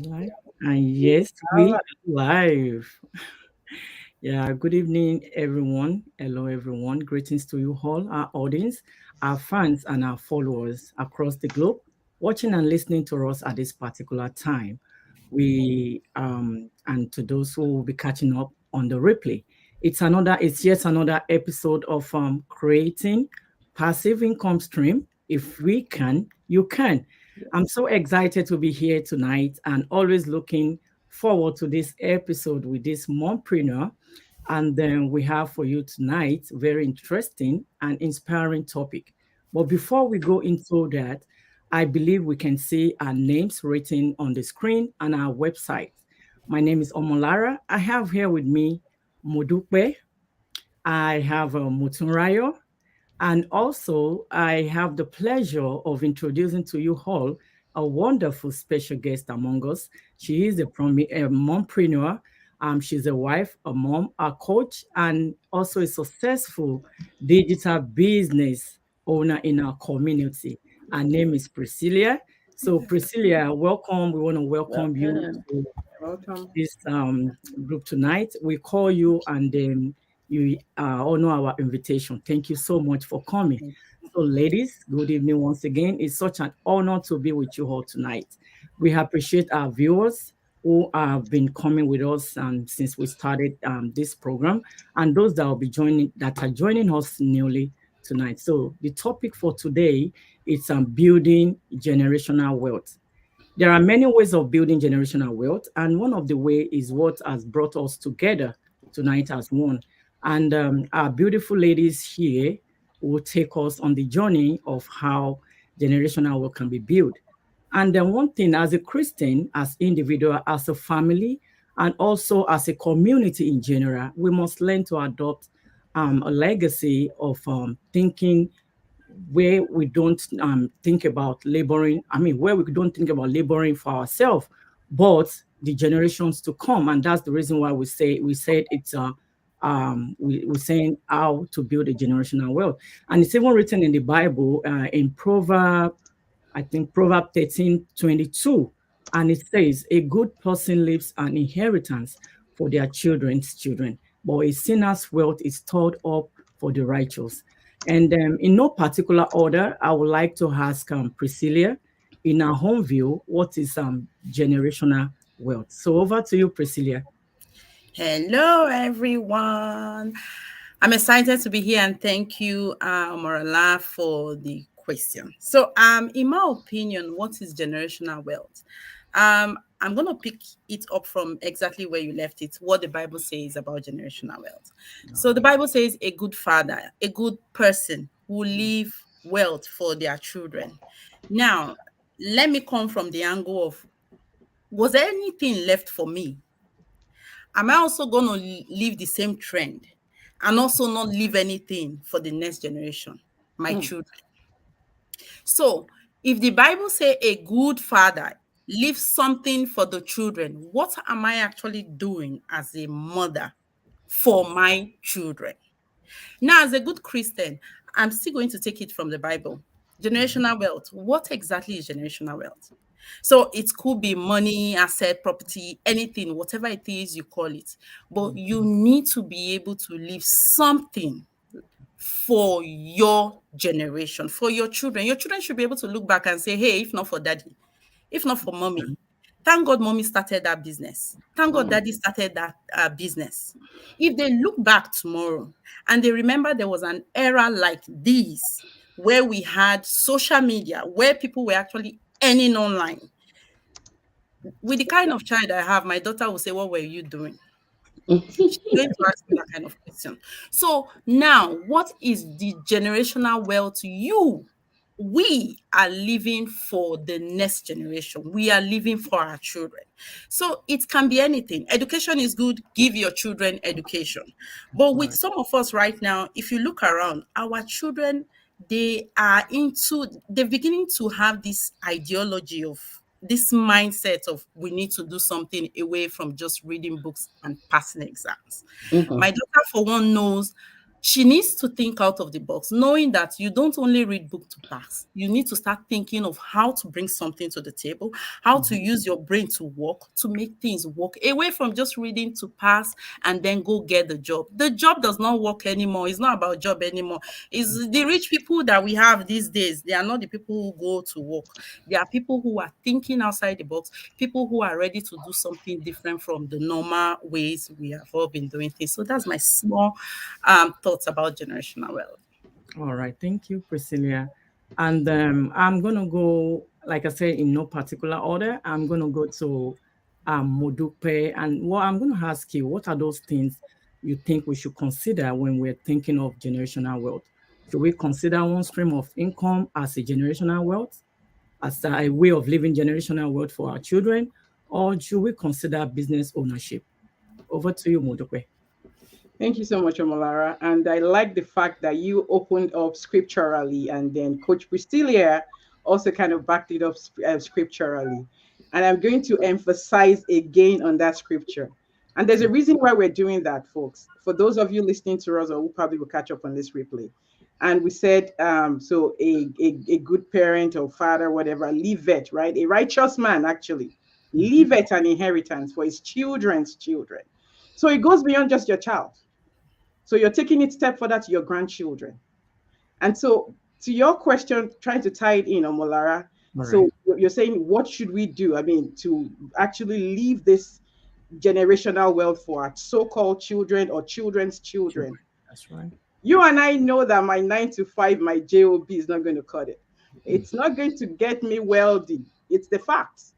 Live. And yes, we are live. Yeah, good evening, everyone. Hello, everyone. Greetings to you all, our audience, our fans, and our followers across the globe, watching and listening to us at this particular time. And to those who will be catching up on the replay, it's yet another episode of creating passive income stream. If we can, you can. I'm so excited to be here tonight and always looking forward to this episode with this mompreneur. And then we have for you tonight very interesting and inspiring topic. But before we go into that, I believe we can see our names written on the screen and our website. My name is Omolara. I have here with me Modupe. I have Mutunrayo. And also, I have the pleasure of introducing to you all a wonderful special guest among us. She is a mompreneur. She's a wife, a mom, a coach, and also a successful digital business owner in our community. Her name is Priscilla. So, Priscilla, welcome. We want to welcome you to Welcome. this group tonight. We call you and then you honor our invitation. Thank you so much for coming. So, ladies, good evening once again. It's such an honor to be with you all tonight. We appreciate our viewers who have been coming with us since we started this program, and those that are joining us newly tonight. So, the topic for today is building generational wealth. There are many ways of building generational wealth, and one of the way is what has brought us together tonight as one. And our beautiful ladies here will take us on the journey of how generational wealth can be built. And then one thing, as a Christian, as individual, as a family, and also as a community in general, we must learn to adopt a legacy of thinking where we don't think about laboring, where we don't think about laboring for ourselves, but the generations to come. And that's the reason why we said it's we're saying how to build a generational wealth. And it's even written in the Bible in I think Proverb 13:22. And it says, a good person leaves an inheritance for their children's children, but a sinner's wealth is stored up for the righteous. And in no particular order, I would like to ask Priscilla, in our home view, what is generational wealth? So over to you, Priscilla. Hello, everyone. I'm excited to be here and thank you, Morala, for the question. So, in my opinion, what is generational wealth? I'm going to pick it up from exactly where you left it, what the Bible says about generational wealth. So, the Bible says a good father, a good person will leave wealth for their children. Now, let me come from the angle of, was there anything left for me? Am I also going to leave the same trend and also not leave anything for the next generation, my children? So if the Bible say a good father leaves something for the children, what am I actually doing as a mother for my children? Now, as a good Christian, I'm still going to take it from the Bible. Generational wealth. What exactly is generational wealth? So it could be money, asset, property, anything, whatever it is you call it. But you need to be able to leave something for your generation, for your children. Your children should be able to look back and say, hey, if not for daddy, if not for mommy, thank God mommy started that business. Thank God daddy started that business. If they look back tomorrow and they remember there was an era like this where we had social media, where people were actually earning online. With the kind of child I have, my daughter will say, what were you doing? She's going to ask me that kind of question. So now, what is the generational wealth we are living for the next generation? We are living for our children. So it can be anything. Education is good. Give your children education. But with some of us right now, if you look around, our children, they're beginning to have this ideology of this mindset of we need to do something away from just reading books and passing exams. My daughter, for one, knows she needs to think out of the box, knowing that you don't only read book to pass. You need to start thinking of how to bring something to the table, how to use your brain to work, to make things work, away from just reading to pass and then go get the job. The job does not work anymore. It's not about job anymore. It's the rich people that we have these days. They are not the people who go to work. They are people who are thinking outside the box, people who are ready to do something different from the normal ways we have all been doing things. So that's my small thoughts about generational wealth. All right, thank you, Priscilla. And I'm gonna go, like I said, in no particular order. I'm gonna go to Modupe, and what I'm gonna ask you, what are those things you think we should consider when we're thinking of generational wealth? Should we consider one stream of income as a generational wealth, as a way of living generational wealth for our children, or should we consider business ownership? Over to you, Modupe. Thank you so much, Omolara. And I like the fact that you opened up scripturally, and then Coach Priscilla also kind of backed it up scripturally. And I'm going to emphasize again on that scripture. And there's a reason why we're doing that, folks. For those of you listening to us, or who probably will catch up on this replay. And we said, so a good parent or father, whatever, leaveth, right? A righteous man, actually, leaveth an inheritance for his children's children. So it goes beyond just your child. So you're taking it step further to your grandchildren. And so to your question, trying to tie it in, Omolara, so you're saying, what should we do? I mean, to actually leave this generational wealth for our so-called children or children's children. That's right. You and I know that my 9 to 5, my job is not going to cut it. It's not going to get me wealthy. It's the facts.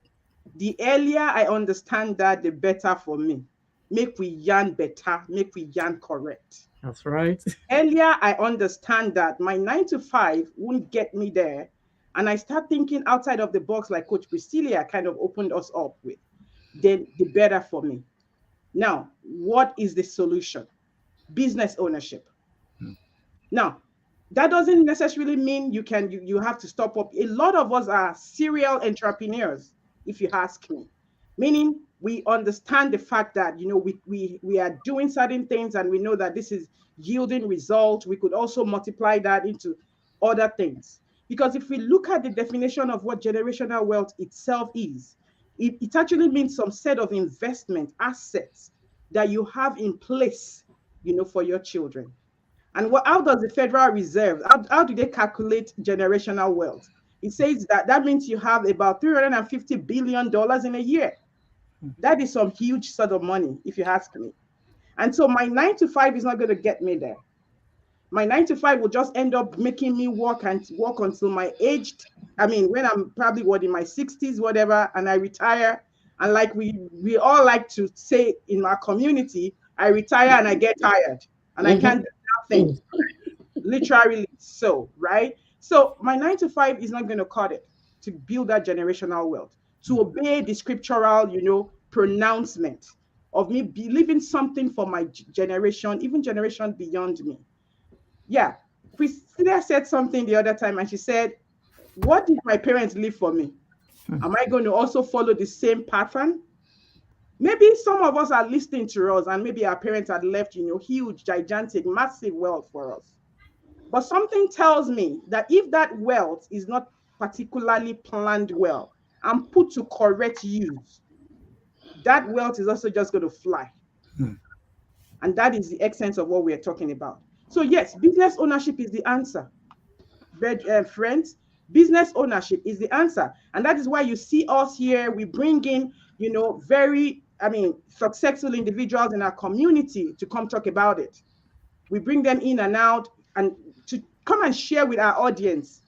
The earlier I understand that, the better for me. Make we yarn better, make we yarn correct. That's right. Earlier, I understand that my 9 to 5 won't get me there. And I start thinking outside of the box, like Coach Priscilla kind of opened us up with, then the better for me. Now, what is the solution? Business ownership. Now, that doesn't necessarily mean you have to stop up. A lot of us are serial entrepreneurs, if you ask me. Meaning, we understand the fact that, we are doing certain things and we know that this is yielding results. We could also multiply that into other things. Because if we look at the definition of what generational wealth itself is, it actually means some set of investment assets that you have in place, for your children. And how does the Federal Reserve, how do they calculate generational wealth? It says that means you have about $350 billion in a year. That is some huge sort of money, if you ask me. And so my 9 to 5 is not going to get me there. My 9 to 5 will just end up making me work until my age. I mean, when I'm probably in my 60s, whatever, and I retire. And like we all like to say in our community, I retire and I get tired and I can't do nothing. Literally so, right? So my 9 to 5 is not going to cut it to build that generational wealth, to obey the scriptural, pronouncement of me believing something for my generation, even generation beyond me. Yeah, Priscilla said something the other time, and she said, what did my parents leave for me? Am I going to also follow the same pattern? Maybe some of us are listening to us, and maybe our parents had left, huge, gigantic, massive wealth for us. But something tells me that if that wealth is not particularly planned well and put to correct use, that wealth is also just going to fly. And that is the essence of what we are talking about. So yes, business ownership is the answer. Friends, business ownership is the answer. And that is why you see us here. We bring in, very, successful individuals in our community to come talk about it. We bring them in and out and to come and share with our audience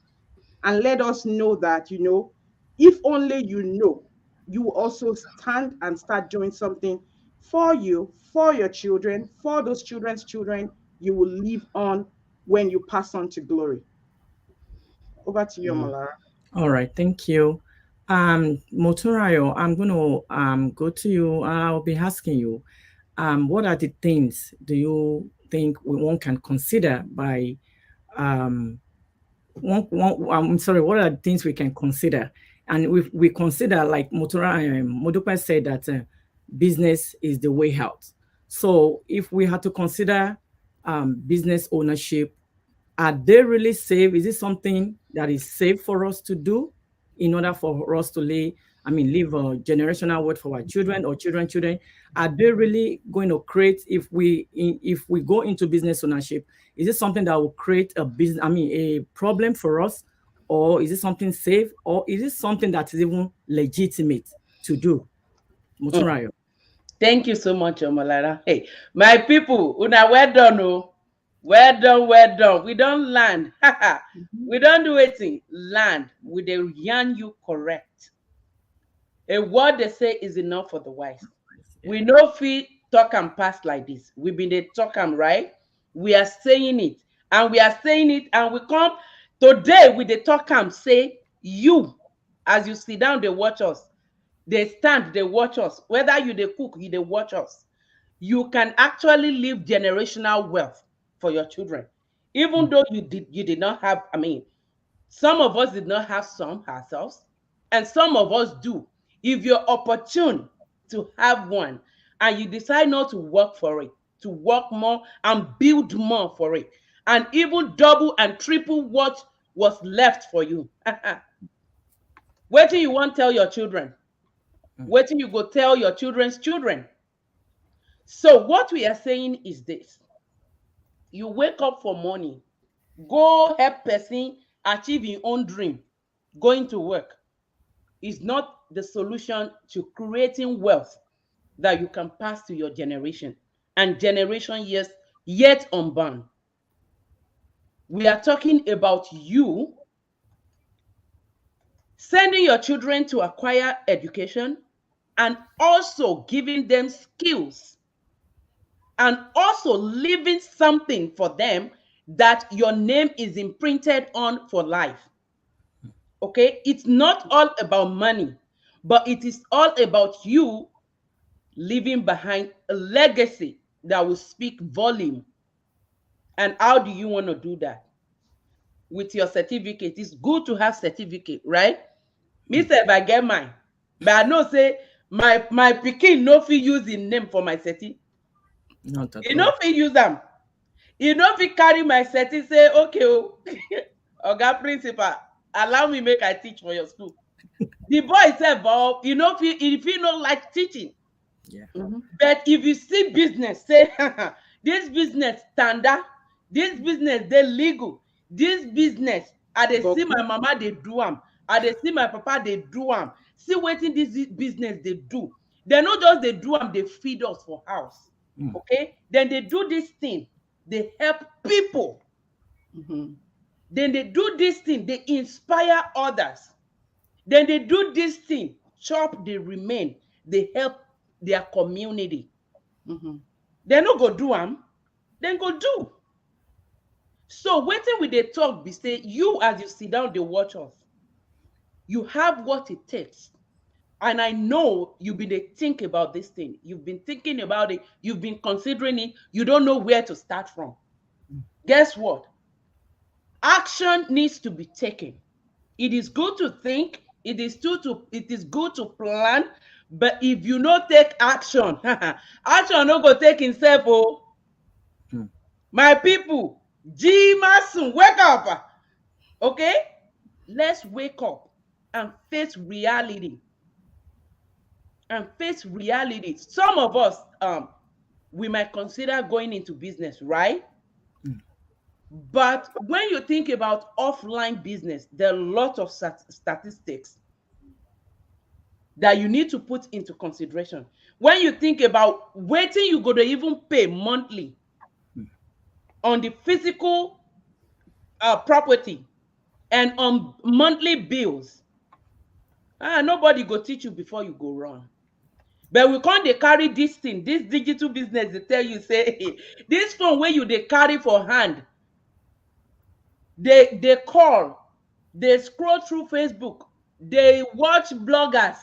and let us know that, if only you will also stand and start doing something for you, for your children, for those children's children, you will live on when you pass on to glory. Over to you, Omolara. All right, thank you. Moturayo, I'm going to go to you. I'll be asking you, what are the things do you think one can consider by, I'm sorry, what are the things we can consider? And we consider, like Modupe said, that business is the way out. So if we had to consider business ownership, are they really safe? Is it something that is safe for us to do in order for us to leave a generational wealth for our children or children? Are they really going to create, if we go into business ownership, is it something that will create a problem for us, or is it something safe, or is it something that is even legitimate to do? Motunrayo. Thank you so much, Omolara. Hey, my people, una well done, oh. Well done, well done. We don't land. We don't do anything. Land. We dey yarn you correct. A word they say is enough for the wise. We no fit talk and pass like this. We been dey talk am, right? We are saying it, and we are saying it, and we come today with the talk am say you, as you sit down, they watch us. They stand, they watch us. Whether you dey cook, you dey watch us. You can actually leave generational wealth for your children, even though you did not have. Some of us did not have some ourselves, and some of us do. If you're opportune to have one, and you decide not to work for it, to work more and build more for it, and even double and triple what was left for you. What do you want to tell your children? What do you go tell your children's children? So what we are saying is this: you wake up for morning, go help person achieve your own dream. Going to work is not the solution to creating wealth that you can pass to your generation and generation years yet unborn. We are talking about you sending your children to acquire education, and also giving them skills, and also leaving something for them that your name is imprinted on for life. Okay, it's not all about money, but it is all about you leaving behind a legacy that will speak volume. And how do you want to do that? With your certificate. It's good to have certificate, right? Me say if I get mine, but I know say my pikin no fit use him name for my certi. Not at He all. no fit use them. He no fit carry my certi say, okay, oh, Oga principal, allow me make I teach for your school. The boy said, Bob, if you don't like teaching. Yeah. But if you see business, say, this business standard, this business they legal, this business, I dey see my mama they do am, I dey see my papa they do am. See wetin this business they do. They not just they do am, they feed us for house. Okay, then they do this thing, they help people. Then they do this thing, they inspire others. Then they do this thing, chop, they remain, they help their community. They no go do them, then go do. So waiting with the talk be say, you as you sit down, they watch us. You have what it takes. And I know you've been think about this thing. You've been thinking about it. You've been considering it. You don't know where to start from. Guess what? Action needs to be taken. It is good to think. It is good to plan. But if you not take action, action no go take himself. Oh, my people, Jimasun, wake up. Okay, let's wake up and face reality. Some of us, we might consider going into business, right? But when you think about offline business, there are a lot of statistics that you need to put into consideration. When you think about waiting, you go to even pay monthly on the physical property and on monthly bills. Nobody go teach you before you go run. But we can't they carry this thing, this digital business, they tell you, say, hey, this phone where you they carry for hand, they call, they scroll through Facebook, they watch bloggers.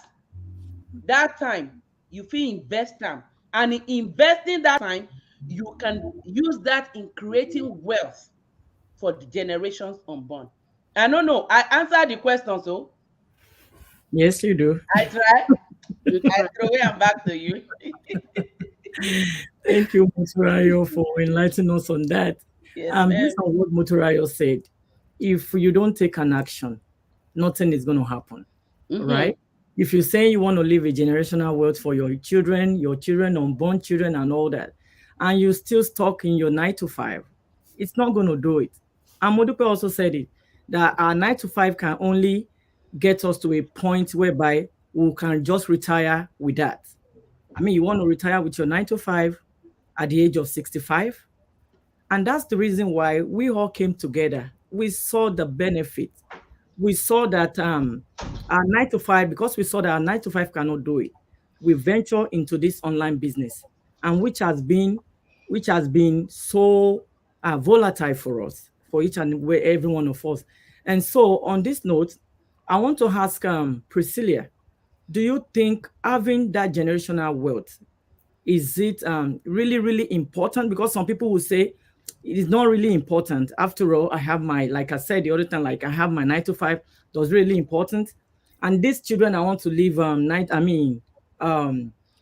That time, you feel invest time. And in investing that time, you can use that in creating wealth for the generations unborn. I don't know. I answered the question, so. Yes, you do. I try. I throw it back to you. Thank you, Moturayo, for enlightening us on that. Yes, ma'am. Based on what Moturayo said, if you don't take an action, nothing is going to happen, Mm-hmm. right? If you say you want to leave a generational wealth for your children, unborn children, and all that, and you're still stuck in your 9 to 5, it's not going to do it. And Modupe also said it, that our 9 to 5 can only get us to a point whereby we can just retire with that. I mean, you want to retire with your 9 to 5 at the age of 65. And that's the reason why we all came together. We saw the benefit. We saw that our 9 to 5, because we saw that our 9 to 5 cannot do it, we venture into this online business, and which has been so volatile for us, for each and every one of us. And so, on this note, I want to ask Priscilla, do you think having that generational wealth, is it really, really important? Because some people will say it is not really important. After all, I have my, like I said the other time, like I have my 9 to 5. That's really important. And these children I want to leave the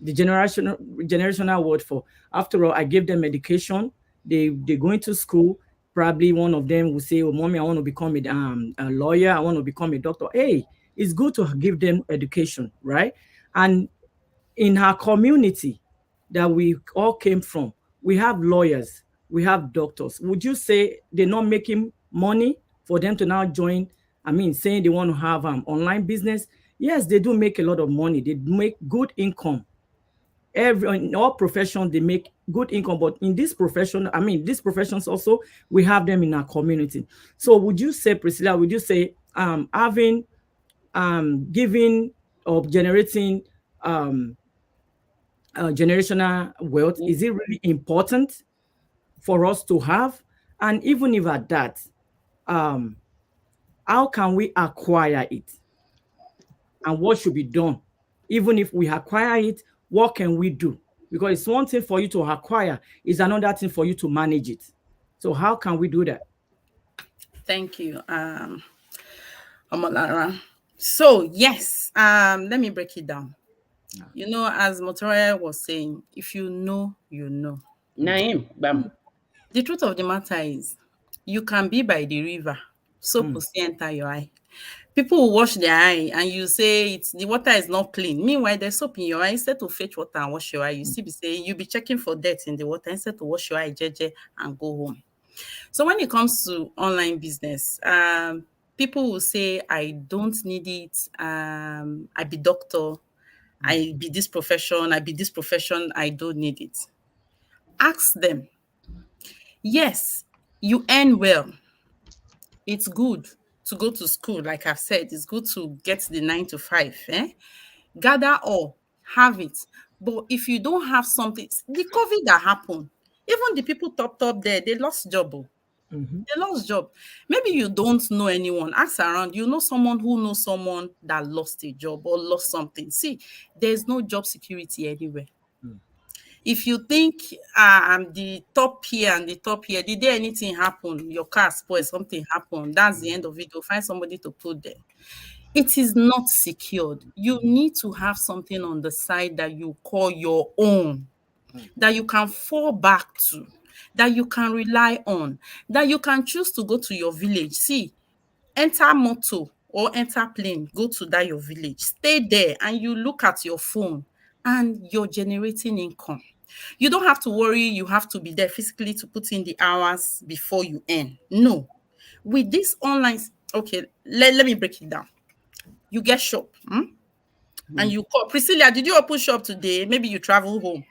generational word for. After all, I gave them education. They going to school. Probably one of them will say, "Oh, mommy, I want to become a lawyer. I want to become a doctor." Hey, it's good to give them education, right? And in our community that we all came from, we have lawyers, we have doctors. Would you say they're not making money for them to now join? I mean, saying they want to have online business. Yes, they do make a lot of money. They make good income. In all professions, they make good income. But in this profession, I mean, these professions also, we have them in our community. So would you say, Priscilla, would you say having, giving or generating generational wealth, is it really important for us to have? And even if at that, how can we acquire it? And what should be done? Even if we acquire it, what can we do? Because it's one thing for you to acquire, it's another thing for you to manage it. So how can we do that? Thank you, Omolara. So yes, let me break it down. You know, as Motoria was saying, if you know, you know. Naim, bam. The truth of the matter is, you can be by the river, soap will still enter your eye. People will wash their eye and you say the water is not clean. Meanwhile, there's soap in your eye. Instead to fetch water and wash your eye, you still be saying you be checking for dirt in the water instead to wash your eye, jeje, and go home. So when it comes to online business, people will say, I don't need it. I be doctor. I be this profession. I don't need it. Ask them. Yes, you earn well. It's good to go to school. Like I've said, it's good to get the 9 to 5. Gather all, have it. But if you don't have something, the COVID that happened, even the people top there, they lost job. They lost job. Maybe you don't know anyone. Ask around. You know someone who knows someone that lost a job or lost something. See, there's no job security anywhere. If you think I'm the top here and the top here, the day anything happen, your car spoil, something happen, that's the end of it. You'll find somebody to put there. It is not secured. You need to have something on the side that you call your own, that you can fall back to, that you can rely on, that you can choose to go to your village. See, enter motor or enter plane, go to that your village, stay there, and you look at your phone and you're generating income. You don't have to worry you have to be there physically to put in the hours before you earn. No. With this online, okay, let me break it down. You get shop, and you call, Priscilla, did you open shop today? Maybe you travel home.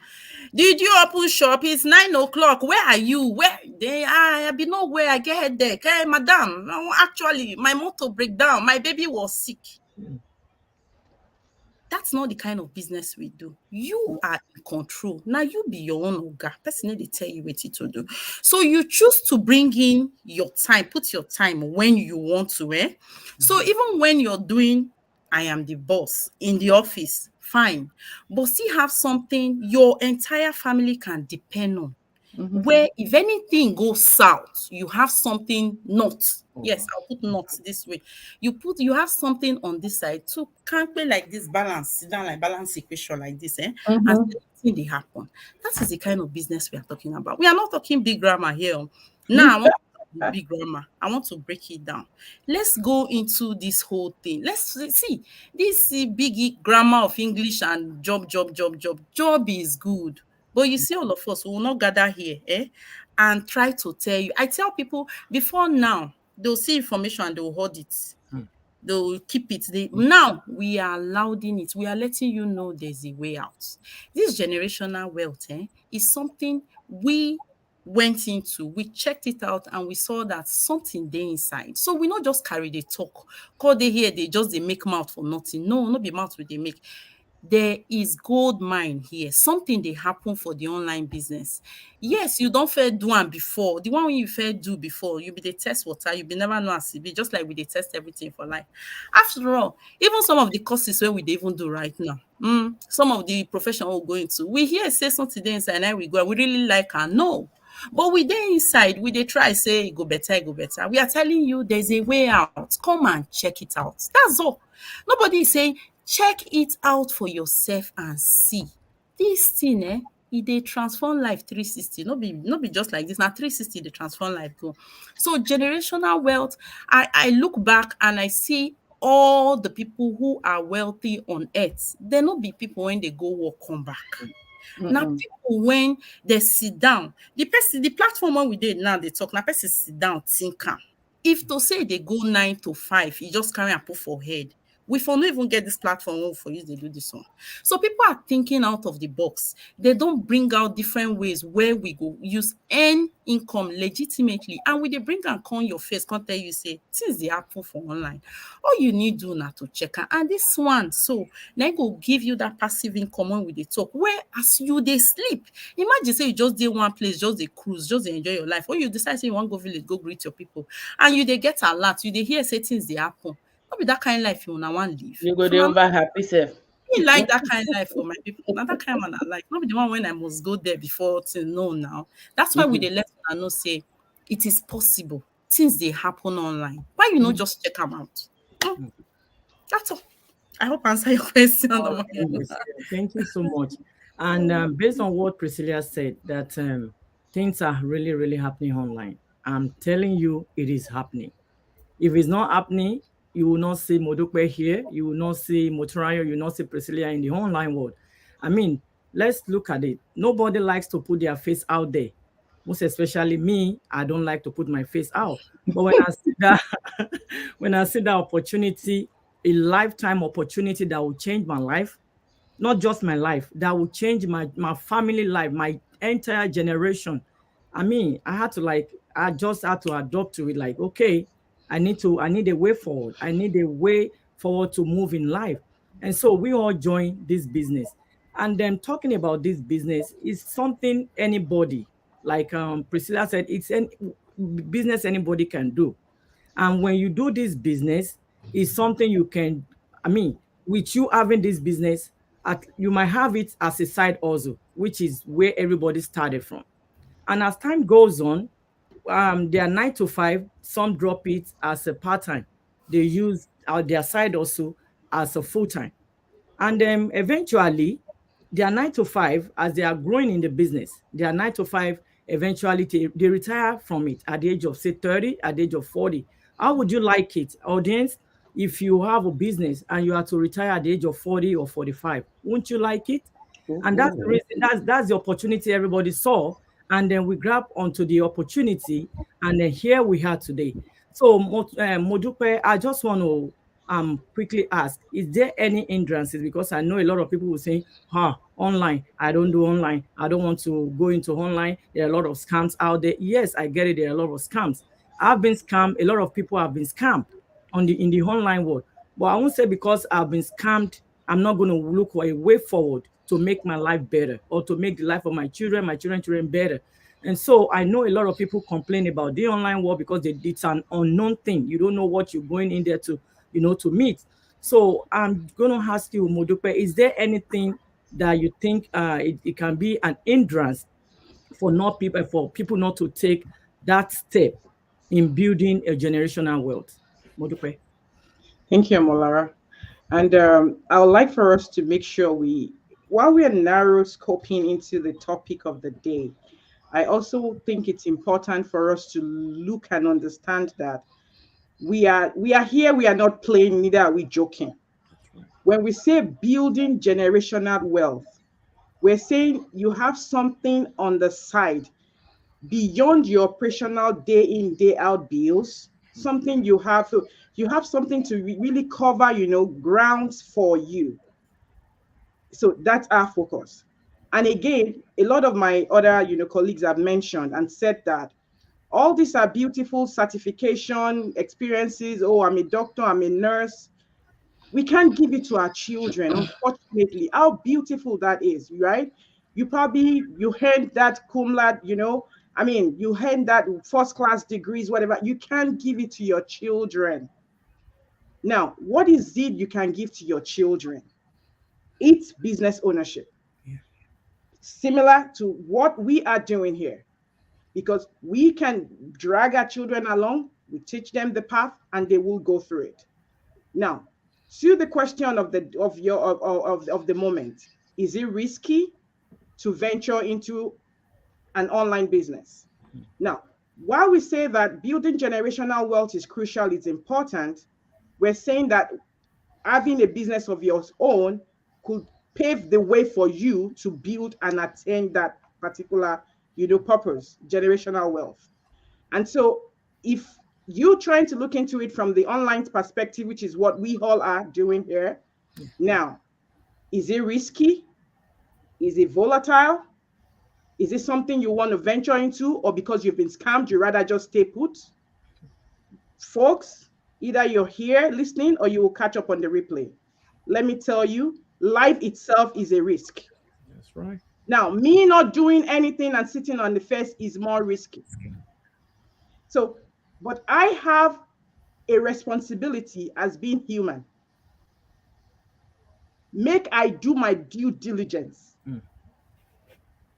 Did you open shop? It's 9 o'clock. Where are you? Where they are? I be nowhere. I get headache. Hey, madam, actually, my motor break down. My baby was sick. That's not the kind of business we do. You are in control. Now you be your own oga. Person they tell you what to do. So you choose to bring in your time, put your time when you want to. So even when you're doing, I am the boss in the office, fine. But still have something your entire family can depend on. where if anything goes south, you have something not. Yes, I'll put not this way. You have something on this side. So can't be like this balance, sit down like balance equation like this, and anything they happen. That is the kind of business we are talking about. We are not talking big grammar here. Now I want to talk big grammar. I want to break it down. Let's go into this whole thing. Let's see this big grammar of English and job. Job is good. But you see, all of us, we will not gather here and try to tell you. I tell people before now, they'll see information and they'll hold it. They'll keep it. Now we are allowing it. We are letting you know there's a way out. This generational wealth is something we went into, we checked it out, and we saw that something there inside. So we not just carry the talk. Call they here, they make mouth for nothing. No, not be mouth with they make. There is gold mine here. Something they happen for the online business. Yes, you don't fair do one before. The one you fair do before, you be the test water, you be never know as it be, just like we they test everything for life. After all, even some of the courses where we they even do right now, some of the profession we're going to, we hear say something there inside, and then we go, we really like her. No. But we there inside, we they try say go better, go better. We are telling you there's a way out. Come and check it out. That's all. Nobody is saying check it out for yourself and see. This thing, they transform life 360. Not be just like this. Now 360 they transform life go. So generational wealth, I look back and I see all the people who are wealthy on earth. They not be people when they go work come back. Now people when they sit down, the platform when we did now they talk. Now person sit down think. If to say they go 9 to 5, you just carry and put for head. We for not even get this platform for you to do this one. So people are thinking out of the box. They don't bring out different ways where we go use earn income legitimately. And when they bring and come your face, can't tell you say, since the happen for online, all you need do now to check out. And this one, so they go give you that passive income when we they talk. Where as you they sleep. Imagine say you just did one place, just a cruise, just enjoy your life. Or you decide say you want to go village, go greet your people. And you they get a lot, you they hear say things they happen. Not be that kind of life you wanna want live. You go there over happy self. Me like that kind of life for my people. Not that kind of one I like. Not be the one when I must go there before to know now. That's why we they let I know say it is possible. Things they happen online. Why you not just check them out? That's all. I hope I answer your question. Yes, thank you so much. And based on what Priscilla said, that things are really, really happening online. I'm telling you, it is happening. If it's not happening, you will not see Modukwe here. You will not see Motorayo. You will not see Priscilla in the online world. I mean, let's look at it. Nobody likes to put their face out there. Most especially me, I don't like to put my face out. But when I see that, when I see that opportunity, a lifetime opportunity that will change my life, not just my life, that will change my family life, my entire generation. I mean, I just had to adopt to it. Like, okay, I need a way forward. I need a way forward to move in life. And so we all join this business. And then talking about this business is something anybody, like Priscilla said, it's any business anybody can do. And when you do this business, it's something you can, I mean, with you having this business, you might have it as a side also, which is where everybody started from. And as time goes on, they are 9 to 5. Some drop it as a part-time. They use their side also as a full-time. And then eventually, their 9 to 5, as they are growing in the business, their 9 to 5, eventually they retire from it at the age of, say, 30, at the age of 40. How would you like it, audience, if you have a business and you have to retire at the age of 40 or 45? Wouldn't you like it? And that's the reason, that's the opportunity everybody saw. And then we grab onto the opportunity, and then here we are today. So, Modupe, I just want to quickly ask, is there any hindrances? Because I know a lot of people will say, online, I don't do online. I don't want to go into online. There are a lot of scams out there. Yes, I get it. There are a lot of scams. I've been scammed. A lot of people have been scammed in the online world. But I won't say because I've been scammed, I'm not going to look for a way forward to make my life better or to make the life of my children better. And so I know a lot of people complain about the online world because it's an unknown thing. You don't know what you're going in there to, to meet. So I'm going to ask you, Modupe, is there anything that you think it can be an hindrance for people not to take that step in building a generational wealth? Modupe. Thank you, Molara. And I would like for us to make sure while we are narrow scoping into the topic of the day, I also think it's important for us to look and understand that we are here, we are not playing, neither are we joking. When we say building generational wealth, we're saying you have something on the side beyond your operational day in, day out bills, something you have something to really cover, grounds for you. So that's our focus. And again, a lot of my other, colleagues have mentioned and said that all these are beautiful certification experiences. Oh, I'm a doctor, I'm a nurse. We can't give it to our children, unfortunately. How beautiful that is, right? You hand that cum laude, you hand that first class degrees, whatever. You can't give it to your children. Now, what is it you can give to your children? It's business ownership. Yeah. Similar to what we are doing here, because we can drag our children along, we teach them the path, and they will go through it. Now, to the question of the moment, is it risky to venture into an online business? Now, while we say that building generational wealth is crucial, it's important, we're saying that having a business of your own could pave the way for you to build and attain that particular, purpose, generational wealth. And so if you're trying to look into it from the online perspective, which is what we all are doing here. Now, is it risky? Is it volatile? Is it something you want to venture into, or because you've been scammed, you rather just stay put? Folks, either you're here listening or you will catch up on the replay. Let me tell you, life itself is a risk. That's right. Now, me not doing anything and sitting on the fence is more risky. So, but I have a responsibility as being human. Make I do my due diligence.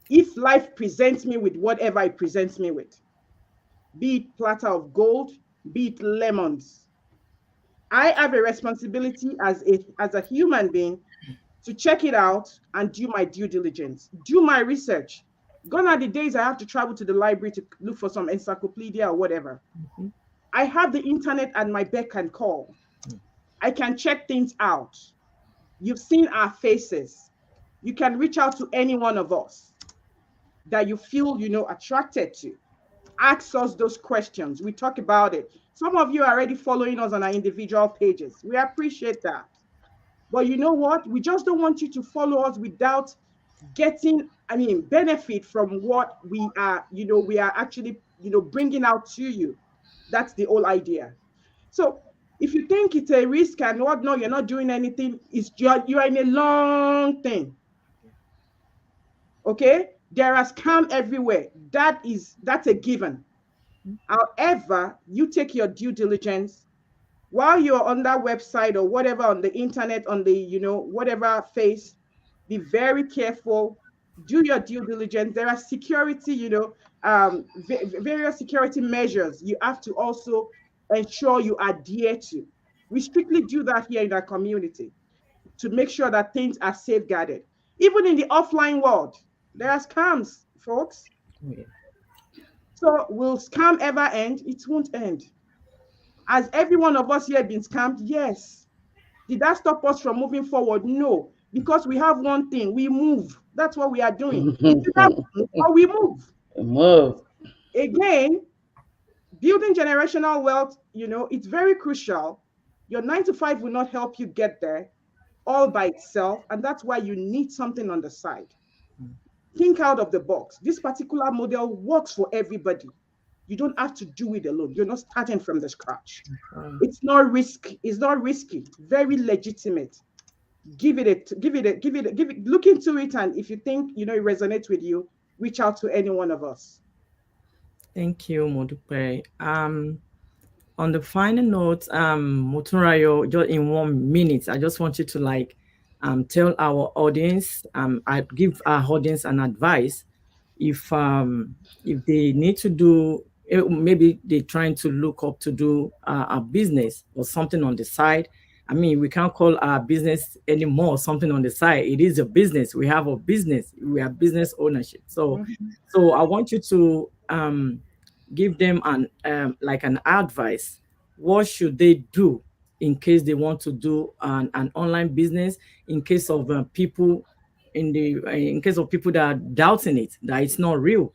If life presents me with whatever it presents me with, be it platter of gold, be it lemons, I have a responsibility as a human being to check it out and do my due diligence, do my research. Gone are the days I have to travel to the library to look for some encyclopedia or whatever. I have the internet at my beck and call. I can check things out. You've seen our faces. You can reach out to any one of us that you feel, attracted to. Ask us those questions. We talk about it. Some of you are already following us on our individual pages. We appreciate that. But you know what? We just don't want you to follow us without getting, benefit from what we are actually, bringing out to you. That's the whole idea. So if you think it's a risk and whatnot, you're not doing anything, you're in a long thing. Okay? There are scams everywhere. That's a given. However, you take your due diligence while you're on that website or whatever, on the internet, on the, whatever face, be very careful, do your due diligence. There are security, various security measures you have to also ensure you adhere to. We strictly do that here in our community to make sure that things are safeguarded. Even in the offline world, there are scams, folks. Yeah. So will scam ever end? It won't end. Has every one of us here been scammed? Yes. Did that stop us from moving forward? No. Because we have one thing, we move. That's what we are doing. Or we move. Move. Again, building generational wealth, it's very crucial. Your 9 to 5 will not help you get there all by itself. And that's why you need something on the side. Think out of the box. This particular model works for everybody. You don't have to do it alone. You're not starting from the scratch. It's not risky. It's not risky. Very legitimate. Give it. Look into it, and if you think it resonates with you, reach out to any one of us. Thank you, Modupe. On the final note, Motunrayo, just in 1 minute, I just want you to tell our audience, I give our audience an advice if they need to do, maybe they're trying to look up to do a business or something on the side. I mean, we can't call our business anymore something on the side. It is a business. We have a business. We have business ownership. So, so I want you to give them an like an advice. What should they do in case they want to do an online business? In case of people in case of people that are doubting it, that it's not real.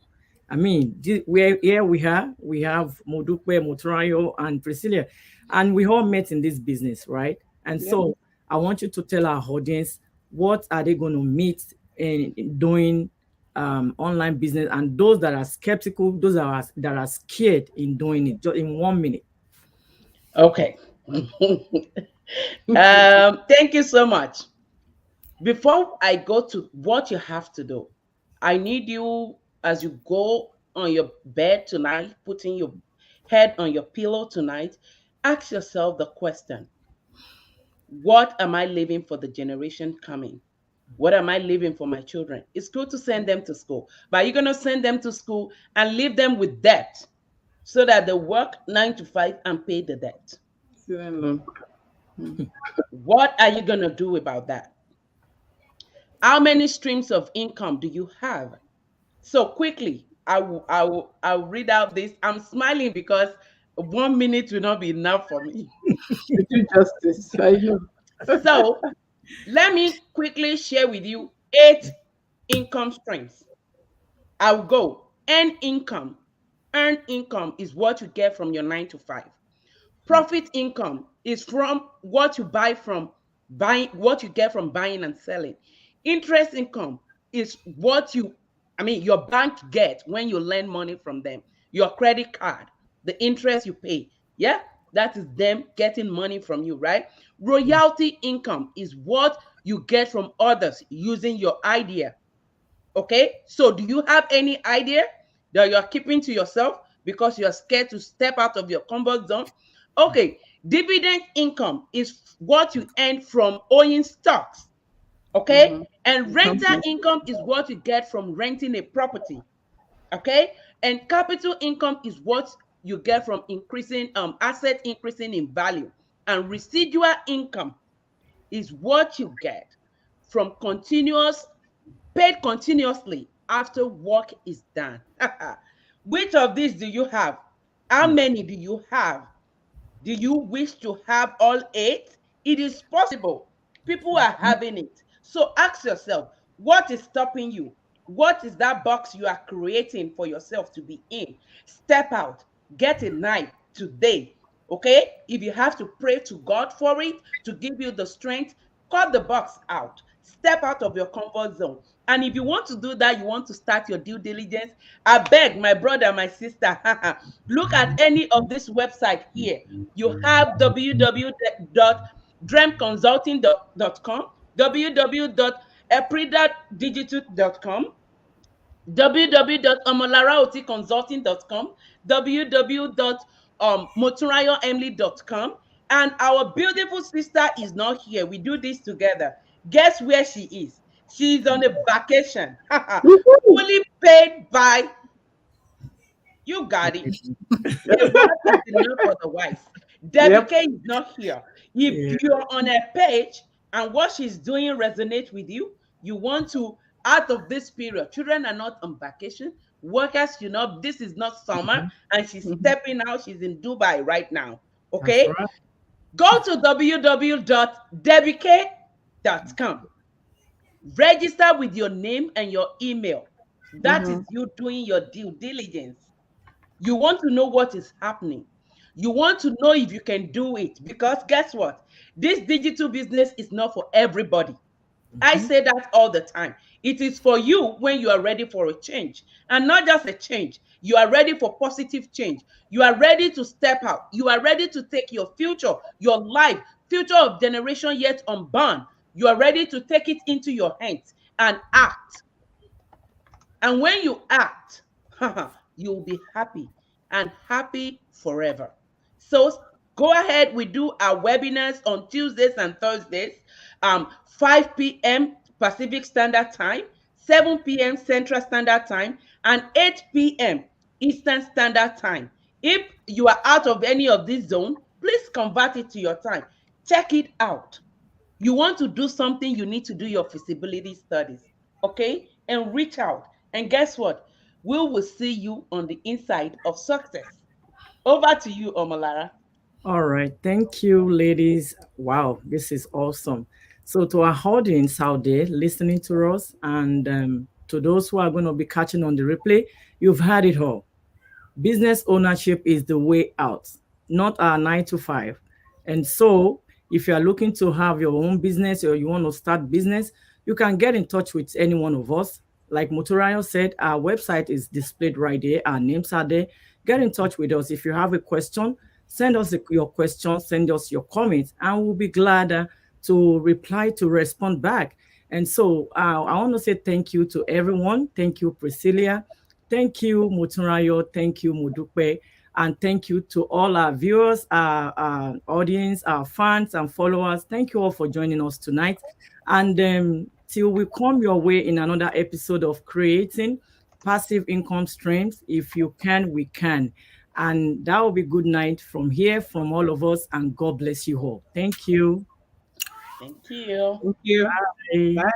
I mean, where here we have Modupe, Motrayo, and Priscilla, and we all met in this business, right? And so I want you to tell our audience what are they going to meet in doing online business, and those that are skeptical, those that are scared in doing it, just in 1 minute. Okay. Thank you so much. Before I go to what you have to do, I need you, as you go on your bed tonight, putting your head on your pillow tonight, ask yourself the question, what am I leaving for the generation coming? What am I leaving for my children? It's good to send them to school, but you're going to send them to school and leave them with debt so that they work 9 to 5 and pay the debt. What are you going to do about that? How many streams of income do you have? So quickly, I'll read out this. I'm smiling because 1 minute will not be enough for me. You do justice. I know. So let me quickly share with you 8 income streams. I'll go. Earned income. Earned income is what you get from your 9 to 5. Profit income is from what you buy from buying, what you get from buying and selling. Interest income is what your bank get when you lend money from them. Your credit card, the interest you pay. Yeah, that is them getting money from you, right? Royalty income is what you get from others using your idea. Okay, so do you have any idea that you're keeping to yourself because you're scared to step out of your comfort zone? Okay, dividend income is what you earn from owning stocks. Okay, and rental income is what you get from renting a property. Okay, and capital income is what you get from increasing asset increasing in value, and residual income is what you get from paid continuously after work is done. Which of these do you have? How many do you have? Do you wish to have all 8? It is possible. People are having it. So ask yourself, what is stopping you? What is that box you are creating for yourself to be in? Step out. Get a knife today. Okay? If you have to pray to God for it, to give you the strength, cut the box out. Step out of your comfort zone. And if you want to do that, you want to start your due diligence, I beg my brother, my sister, look at any of this website here. You have www.dreamconsulting.com, www.𝗟𝗶𝘃𝗿.com, www.𝗟𝗏𝗏consulting.com, www.𝗏𝗏𝘃𝐿𝐼.com. And our beautiful sister is not here. We do this together. Guess where she is? She's on a vacation, fully paid by, you got it. A word is enough for the wise. 𝗟𝗏𝘃𝐿𝐼 is not here. If you're on a page and what she's doing resonates with you, you want to, out of this period, children are not on vacation. Workers, this is not summer, and she's stepping out. She's in Dubai right now. Okay? Right. Go to www.𝗟𝗏𝘃𝐿𝐼.com. Register with your name and your email. That is you doing your due diligence. You want to know what is happening. You want to know if you can do it, because guess what? This digital business is not for everybody. I say that all the time. It is for you when you are ready for a change, and not just a change. You are ready for positive change. You are ready to step out. You are ready to take your future, your life, future of generation yet unborn. You are ready to take it into your hands and act. And when you act, you'll be happy, and happy forever. So go ahead. We do our webinars on Tuesdays and Thursdays, 5 p.m. Pacific Standard Time, 7 p.m. Central Standard Time, and 8 p.m. Eastern Standard Time. If you are out of any of this zone, please convert it to your time. Check it out. You want to do something, you need to do your feasibility studies, okay? And reach out. And guess what? We will see you on the inside of success. Over to you, Omolara. All right. Thank you, ladies. Wow, this is awesome. So, to our audience out there listening to us, and to those who are going to be catching on the replay, you've heard it all. Business ownership is the way out, not our 9 to 5. And so, if you are looking to have your own business or you want to start business, you can get in touch with any one of us. Like Motorayo said, our website is displayed right there. Our names are there. Get in touch with us. If you have a question, send us your question, send us your comments, and we'll be glad to reply, to respond back. And so I want to say thank you to everyone. Thank you, Priscilla. Thank you, Motunrayo. Thank you, Modupe. And thank you to all our viewers, our audience, our fans and followers. Thank you all for joining us tonight. And till we come your way in another episode of Creating Passive Income Streams. If you can, we can. And that will be good night from here, from all of us. And God bless you all. Thank you. Thank you. Thank you. Bye. Bye.